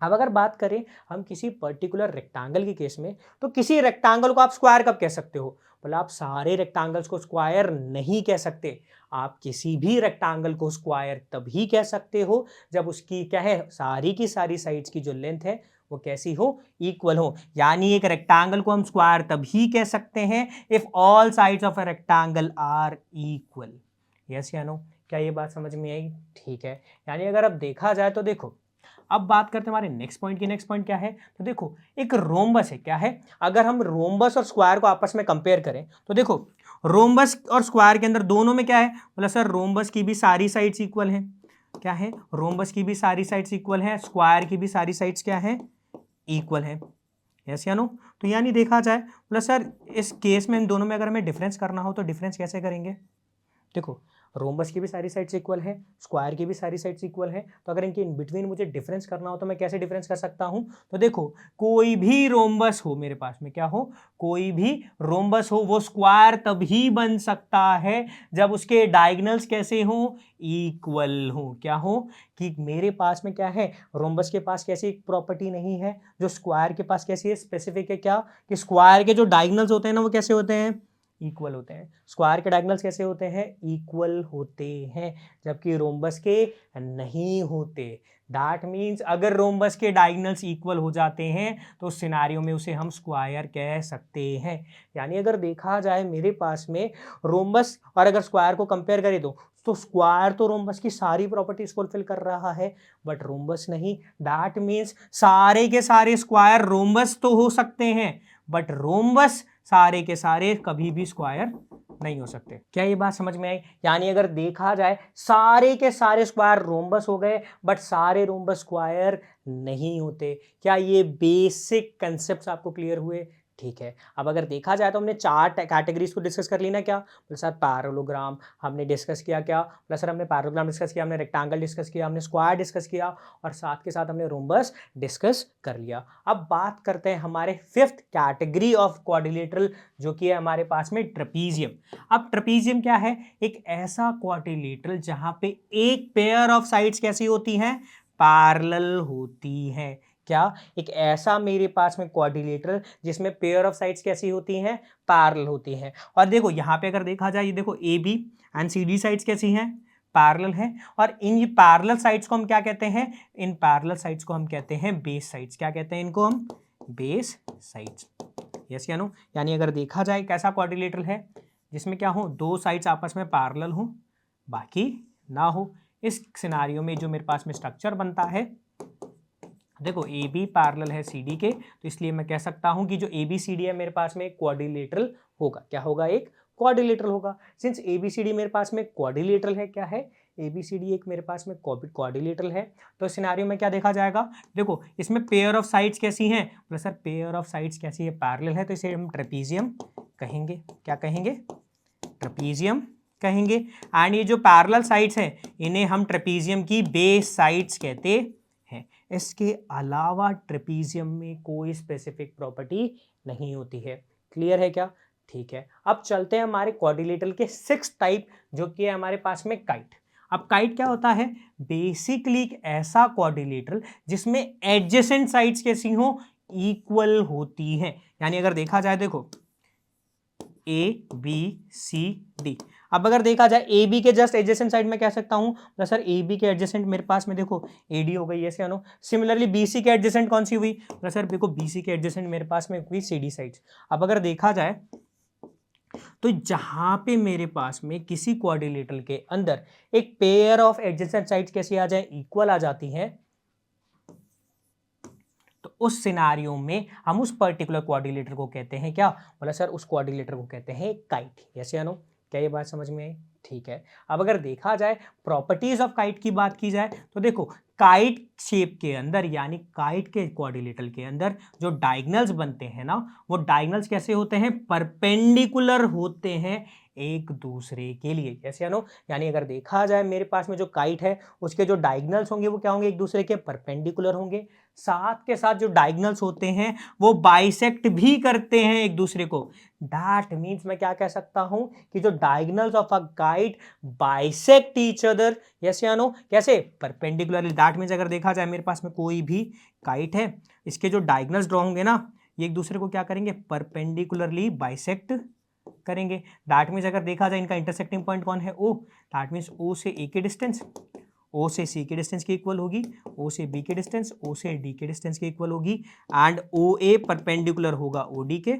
अब अगर बात करें हम किसी पर्टिकुलर रेक्टेंगल के केस में, तो किसी रेक्टेंगल को आप स्क्वायर कब कह सकते हो, बोला आप सारे रेक्टेंगल्स को स्क्वायर नहीं कह सकते। आप किसी भी रेक्टेंगल को स्क्वायर तभी कह सकते हो जब उसकी क्या है, सारी की सारी साइड्स की जो लेंथ है वो कैसी हो, इक्वल हो। यानी एक रेक्टेंगल को हम स्क्वायर तभी कह सकते हैं if all sides of a rectangle are equal, yes या नो। क्या ये बात समझ में आई? ठीक है। यानी अगर अब देखा जाए तो देखो, अब बात करते हैं हमारे नेक्स्ट पॉइंट की। नेक्स्ट पॉइंट क्या है, तो देखो एक रोम्बस है, क्या है, अगर हम रोम्बस और स्क्वायर को आपस में कंपेयर करें तो देखो रोम्बस और स्क्वायर के अंदर दोनों में क्या है, बोला सर रोम्बस की भी सारी साइड्स इक्वल हैं, क्या है, रोम्बस की भी सारी साइड्स इक्वल है, स्क्वायर की भी सारी साइड्स क्या है, इक्वल है, यस या नो। तो यानी देखा जाए, बोला सर इस केस में इन दोनों में अगर हमें डिफरेंस करना हो तो डिफरेंस कैसे करेंगे। देखो रोम्बस की भी सारी साइड्स इक्वल है, स्क्वायर की भी सारी साइड्स इक्वल है, तो अगर इनके इन बिटवीन मुझे डिफरेंस करना हो तो मैं कैसे डिफरेंस कर सकता हूं, तो देखो कोई भी रोम्बस हो मेरे पास में, क्या हो, कोई भी रोम्बस हो वो स्क्वायर तभी बन सकता है जब उसके डायगोनल्स कैसे हो, इक्वल हो। क्या हो कि मेरे पास में क्या है, रोम्बस के पास कैसी प्रॉपर्टी नहीं है जो स्क्वायर के पास कैसी है, स्पेसिफिक है, क्या कि स्क्वायर के जो डायगोनल्स होते हैं ना वो कैसे होते हैं, इक्वल होते हैं। स्क्वायर के डायगोनल्स कैसे होते हैं, इक्वल होते हैं, जबकि रोम्बस के नहीं होते। दैट मीन्स अगर रोम्बस के डायगोनल्स इक्वल हो जाते हैं तो उस सिनारियो में उसे हम स्क्वायर कह सकते हैं। यानी अगर देखा जाए मेरे पास में रोम्बस और अगर स्क्वायर को कंपेयर करें तो स्क्वायर तो रोम्बस की सारी प्रॉपर्टीज फुलफिल कर रहा है बट रोम्बस नहीं। दैट मीन्स सारे के सारे स्क्वायर रोम्बस तो हो सकते हैं बट रोम्बस सारे के सारे कभी भी स्क्वायर नहीं हो सकते। क्या ये बात समझ में आई? यानी अगर देखा जाए सारे के सारे स्क्वायर रोम्बस हो गए बट सारे रोम्बस स्क्वायर नहीं होते। क्या ये बेसिक कंसेप्ट्स आपको क्लियर हुए? ठीक है। अब अगर देखा जाए तो हमने चार कैटेगरीज को डिस्कस कर ली ना, क्या बोले सर, पैरेललोग्राम हमने डिस्कस किया, क्या बोला सर, हमने पैरेललोग्राम डिस्कस किया, हमने रेक्टेंगल डिस्कस किया, हमने स्क्वायर डिस्कस किया और साथ के साथ हमने रोम्बस डिस्कस कर लिया। अब बात करते हैं हमारे फिफ्थ कैटेगरी ऑफ क्वाड्रिलेटरल जो कि है हमारे पास में ट्रेपीजियम। अब ट्रेपीजियम क्या है, एक ऐसा क्वाड्रिलेटरल जहां पे एक पेयर ऑफ साइड्स कैसी होती हैं, पैरेलल होती हैं। क्या एक ऐसा मेरे पास में क्वाड्रिलेटरल जिसमें पेयर ऑफ साइड्स कैसी होती हैं, पैरेलल होती हैं। और देखो यहाँ पे अगर देखा जाए, ये देखो A B and C D sides कैसी हैं, पैरेलल हैं। और इन ये पैरेलल साइड्स को हम क्या कहते हैं, इन पैरेलल साइड्स को हम कहते हैं बेस साइड्स। क्या कहते हैं इनको हम, बेस साइड्स, यस या नो। यानी अगर देखा जाए कैसा क्वाड्रिलेटरल है जिसमें क्या हो, दो साइड्स आपस में पैरेलल हो बाकी ना हो। इस सिनारियो में जो मेरे पास में स्ट्रक्चर बनता है, देखो ए बी पैरेलल है सी डी के, तो इसलिए मैं कह सकता हूं कि जो ए बी सी डी है मेरे पास में एक क्वाड्रिलेटरल होगा। क्या होगा, एक क्वाड्रिलेटरल होगा। Since A B C D मेरे पास में क्वाड्रिलेटरल है, क्या है, ABCD एक मेरे पास में क्वाड्रिलेटरल है। तो सिनेरियो में क्या देखा जाएगा, देखो इसमें पेयर ऑफ साइड्स कैसी हैं, बोले सर पेयर ऑफ साइड्स कैसी है, पैरेलल है, तो इसे हम ट्रेपीजियम कहेंगे। क्या कहेंगे, ट्रेपीजियम कहेंगे। एंड ये जो पैरेलल साइड्स हैं इन्हें हम ट्रेपीजियम की बेस साइड्स कहते हैं। इसके अलावा ट्रेपीजियम में कोई स्पेसिफिक प्रॉपर्टी नहीं होती है। क्लियर है क्या, ठीक है। अब चलते हैं हमारे क्वाड्रिलेटरल के 6 टाइप, जो कि है हमारे पास में काइट। अब काइट क्या होता है, बेसिकली एक ऐसा क्वाड्रिलेटरल जिसमें एडजेसेंट साइड्स कैसी हो, इक्वल होती हैं। यानी अगर देखा जाए, देखो ABCD, अब अगर देखा जाए AB के जस्ट एडजेसेंट साइड में कह सकता हूं, तो सर AB के एडजेसेंट मेरे पास में देखो AD हो गई, ऐसे आनो। सिमिलरली BC के एडजेसेंट कौन सी हुई, तो सर देखो BC के एडजेसेंट मेरे पास में हुई CD साइड्स। अब अगर देखा जाए तो जहां पे मेरे पास में किसी क्वाड्रिलेटरल के अंदर एक पेयर ऑफ एडजेसेंट साइड्स कैसी आ जाए, इक्वल आ जाती है, तो उस सिनारियो में हम उस पर्टिकुलर क्वाड्रिलेटर को कहते हैं क्या, बोला सर उस क्वाड्रिलेटर को कहते हैं काइट। यस या नो, क्या ये बात समझ में आई, ठीक है। अब अगर देखा जाए प्रॉपर्टीज ऑफ काइट की बात की जाए, तो देखो काइट शेप के अंदर यानी काइट के क्वाड्रिलेटरल के अंदर जो डायगोनल्स बनते हैं ना, वो डायगोनल्स कैसे होते हैं, परपेंडिकुलर होते हैं एक दूसरे के लिए। यस या नो, यानी अगर देखा जाए मेरे पास में जो काइट है उसके जो डायगोनल्स होंगे वो क्या होंगे, एक दूसरे के परपेंडिकुलर होंगे। साथ के साथ जो डायगोनल्स होते हैं वो बाइसेक्ट भी करते हैं एक दूसरे को। दैट मीन्स मैं क्या कह सकता हूं कि जो diagonals of a kite bisect each other. Yes या नो, कैसे, परपेंडिकुलरली। दैट मीन्स अगर देखा जाए मेरे पास में कोई भी काइट है, इसके जो डायगोनल्स ड्रॉ होंगे ना, ये एक दूसरे को क्या करेंगे, परपेंडिकुलरली बाइसेक्ट करेंगे। दैट मीन्स अगर देखा जाए इनका इंटरसेक्टिंग पॉइंट कौन है, O। दैट मीन्स O से A की डिस्टेंस O से C की डिस्टेंस की इक्वल होगी, O से B की डिस्टेंस O से D की डिस्टेंस की इक्वल होगी। एंड OA परपेंडिकुलर होगा OD के,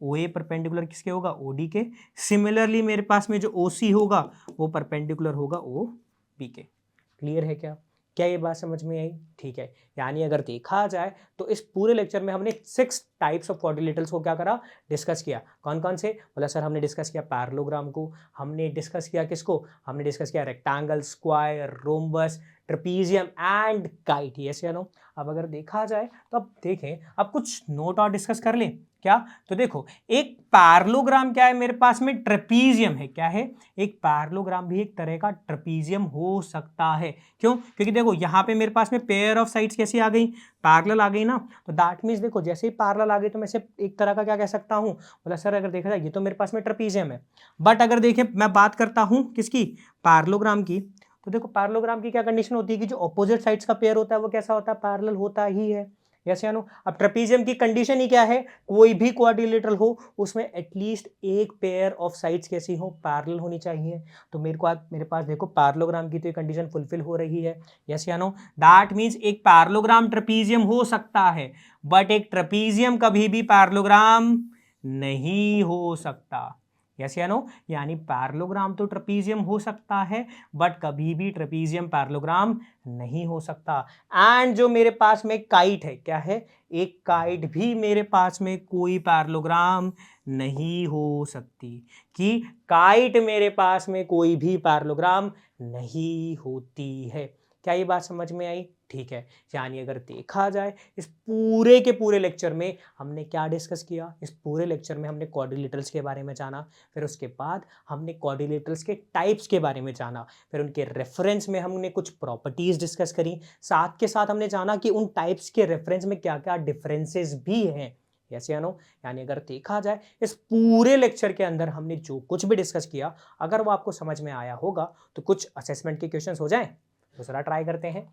OA परपेंडिकुलर किसके होगा, OD के। सिमिलरली मेरे पास में जो OC होगा वो परपेंडिकुलर होगा OB के। क्लियर है क्या, क्या ये बात समझ में आई, ठीक है। यानी अगर देखा जाए तो इस पूरे लेक्चर में हमने 6 टाइप्स ऑफ क्वाड्रिलेटरल्स को क्या करा, डिस्कस किया। कौन कौन से, बोला सर हमने डिस्कस किया पैरेललोग्राम को, हमने डिस्कस किया किसको, हमने डिस्कस किया rectangle, square, rhombus, trapezium and kite. Yes या नो। अब अगर देखा जाए तो अब देखें, अब कुछ नोट और डिस्कस कर लें क्या। तो देखो एक पैरेललोग्राम क्या है मेरे पास में, ट्रेपीजियम है। क्या है, एक पैरेललोग्राम भी एक तरह का ट्रेपीजियम हो सकता है। क्यों, क्योंकि देखो यहाँ पे मेरे पास में पेयर ऑफ साइड्स कैसी आ गई, पैरेलल आ गई ना। तो दैट मीन्स देखो जैसे ही पैरेलल आ गई तो मैं इसे एक तरह का क्या कह सकता हूँ, बोला सर अगर देखा जाए ये तो मेरे पास में ट्रेपीजियम है। बट अगर देखे मैं बात करता हूँ किसकी, पैरेललोग्राम की, तो देखो पैरेललोग्राम की क्या कंडीशन होती है कि जो ऑपोजिट साइड्स का पेयर होता है वो कैसा होता है, पैरेलल होता ही है। यस या नो। अब ट्रेपीजियम की कंडीशन ही क्या है, कोई भी क्वाड्रिलेटरल हो उसमें एटलीस्ट एक पेयर ऑफ साइड्स कैसी हो, पैरेलल होनी चाहिए। तो मेरे पास देखो पैरेललोग्राम की तो ये कंडीशन फुलफिल हो रही है। यस या नो। दैट मीन्स एक पैरेललोग्राम ट्रेपीजियम हो सकता है, बट एक ट्रेपीजियम कभी भी पैरेललोग्राम नहीं हो सकता। यस या नो, यानी पैरेललोग्राम तो ट्रेपीजियम हो सकता है बट कभी भी ट्रेपीजियम पैरेललोग्राम नहीं हो सकता। एंड जो मेरे पास में काइट है, क्या है, एक काइट भी मेरे पास में कोई पैरेललोग्राम नहीं हो सकती, कि काइट मेरे पास में कोई भी पैरेललोग्राम नहीं होती है। क्या ये बात समझ में आई, ठीक है। यानी अगर देखा जाए इस पूरे के पूरे लेक्चर में हमने क्या डिस्कस किया, इस पूरे लेक्चर में हमने क्वाड्रिलेटरल्स के बारे में जाना, फिर उसके बाद हमने क्वाड्रिलेटरल्स के टाइप्स के बारे में जाना, फिर उनके रेफरेंस में हमने कुछ प्रॉपर्टीज डिस्कस करी, साथ के साथ हमने जाना कि उन टाइप्स के रेफरेंस में क्या क्या डिफरेंसेस भी हैं। यस या नो। यानी अगर देखा जाए इस पूरे लेक्चर के अंदर हमने जो कुछ भी डिस्कस किया, अगर वो आपको समझ में आया होगा तो कुछ असेसमेंट के क्वेश्चंस हो जाएं, दूसरा ट्राई करते हैं।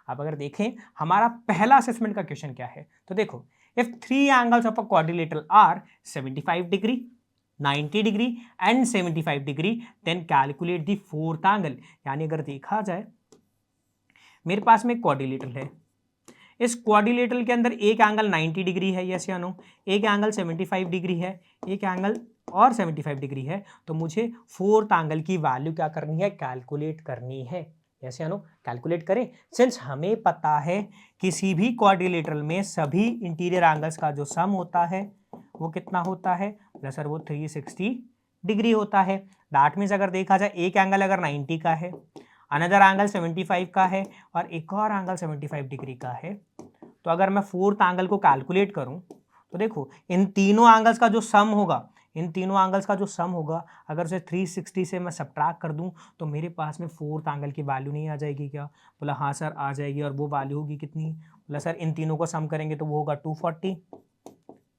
अब अगर देखें हमारा पहला असेसमेंट का क्वेश्चन क्या है, तो देखो if 3 angles of a quadrilateral are 75 degree, 90 degree and 75 degree, then calculate the fourth angle. यानी अगर देखा जाए मेरे पास में क्वाड्रिलेटरल है, इस क्वाड्रिलेटरल के अंदर एक एंगल 90 डिग्री है, यस या नो, एक एंगल 75 डिग्री है, एक एंगल और 75 डिग्री है। तो मुझे फोर्थ एंगल की वैल्यू क्या करनी है, कैलकुलेट करनी है। यस या नो, कैलकुलेट करें। सिंस हमें पता है किसी भी क्वाड्रिलेटरल में सभी इंटीरियर एंगल्स का जो सम होता है वो कितना होता है, सर वो 360 डिग्री होता है। दैट मीन्स अगर देखा जाए एक एंगल अगर 90 का है अनदर एंगल 75 का है और एक और एंगल 75 डिग्री का है। तो अगर मैं फोर्थ एंगल को कैलकुलेट करूं तो देखो इन तीनों एंगल्स का जो सम होगा, इन तीनों एंगल्स का जो सम होगा, अगर उसे 360 से मैं सब्ट्रैक्ट कर दूं तो मेरे पास में फोर्थ एंगल की वैल्यू नहीं आ जाएगी क्या? बोला हाँ सर आ जाएगी। और वो वैल्यू होगी कितनी? बोला सर इन तीनों को सम करेंगे तो वो होगा 240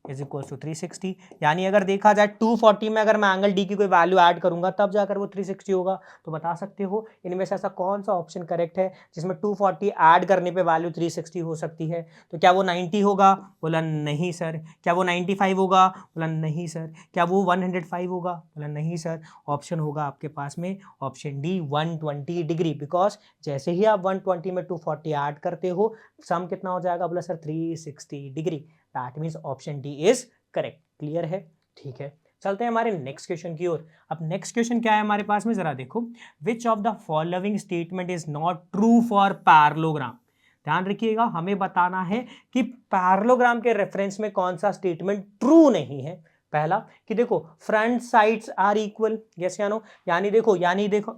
इज इक्वल टू 360। यानी अगर देखा जाए 240 में अगर मैं एंगल डी की कोई वैल्यू ऐड करूंगा तब जाकर वो 360 होगा। तो बता सकते हो इनमें से ऐसा कौन सा ऑप्शन करेक्ट है जिसमें 240 ऐड करने पे वैल्यू 360 हो सकती है? तो क्या वो 90 होगा? बोला नहीं सर। क्या वो 95 होगा? बोला नहीं सर। क्या वो 105 होगा? बोला नहीं सर। ऑप्शन होगा आपके पास में ऑप्शन डी 120 डिग्री, बिकॉज जैसे ही आप 120 में 240 ऐड करते हो सम कितना हो जाएगा? बोला sir 360 degree. That means option D is correct. Clear है? ठीक है, चलते हैं हमारे नेक्स्ट क्वेश्चन की ओर। अब नेक्स्ट क्वेश्चन क्या है हमारे पास में, जरा देखो। Which of the following statement is not true for parallelogram? ध्यान रखिएगा, हमें बताना है कि पैरेललोग्राम के रेफरेंस में कौन सा स्टेटमेंट ट्रू नहीं है। पहला कि देखो front sides are equal, yes या नो? यानी देखो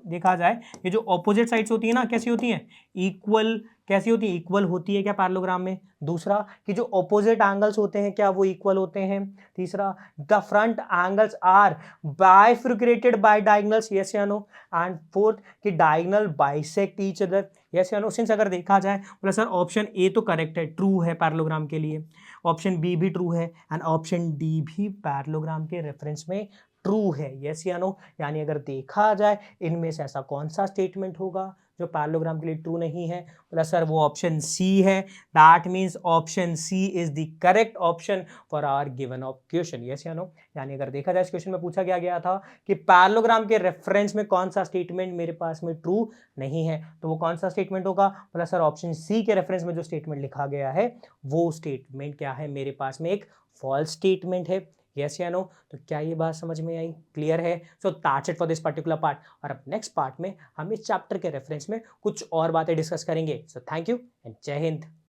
देखा जाए ये जो ऑपोजिट साइड्स होती है ना कैसी होती हैं? इक्वल। कैसी होती है? इक्वल होती है क्या पैरेललोग्राम में? दूसरा कि जो ऑपोजिट एंगल्स होते हैं क्या वो इक्वल होते हैं? तीसरा the front angles are bifurcated by diagonals, yes या नो? एंड फोर्थ कि diagonal bisect each other, yes या नो? सिंस अगर देखा जाए बोला सर ऑप्शन ए तो करेक्ट है, ट्रू है पैरेललोग्राम के लिए, ऑप्शन बी भी ट्रू है एंड ऑप्शन डी भी पैरेललोग्राम के रेफरेंस में ट्रू है, यस या नो? यानी अगर देखा जाए इनमें से ऐसा कौन सा स्टेटमेंट होगा जो पैरेललोग्राम के लिए ट्रू नहीं है? बोला सर वो ऑप्शन सी है। That means option C is the correct option for our given of question, yes या नो? यानी अगर देखा जाए इस क्वेश्चन में पूछा गया था कि पैरेललोग्राम के रेफरेंस में कौन सा स्टेटमेंट मेरे पास में ट्रू नहीं है, तो वो कौन सा स्टेटमेंट होगा? बोला सर ऑप्शन सी के रेफरेंस में जो स्टेटमेंट लिखा गया है वो स्टेटमेंट क्या है? मेरे पास में एक फॉल्स स्टेटमेंट है, यस या नो? तो क्या ये बात समझ में आई? क्लियर है? So that's it for this particular part. और अब नेक्स्ट पार्ट में हम इस चैप्टर के रेफरेंस में कुछ और बातें डिस्कस करेंगे। सो थैंक यू एंड जय हिंद।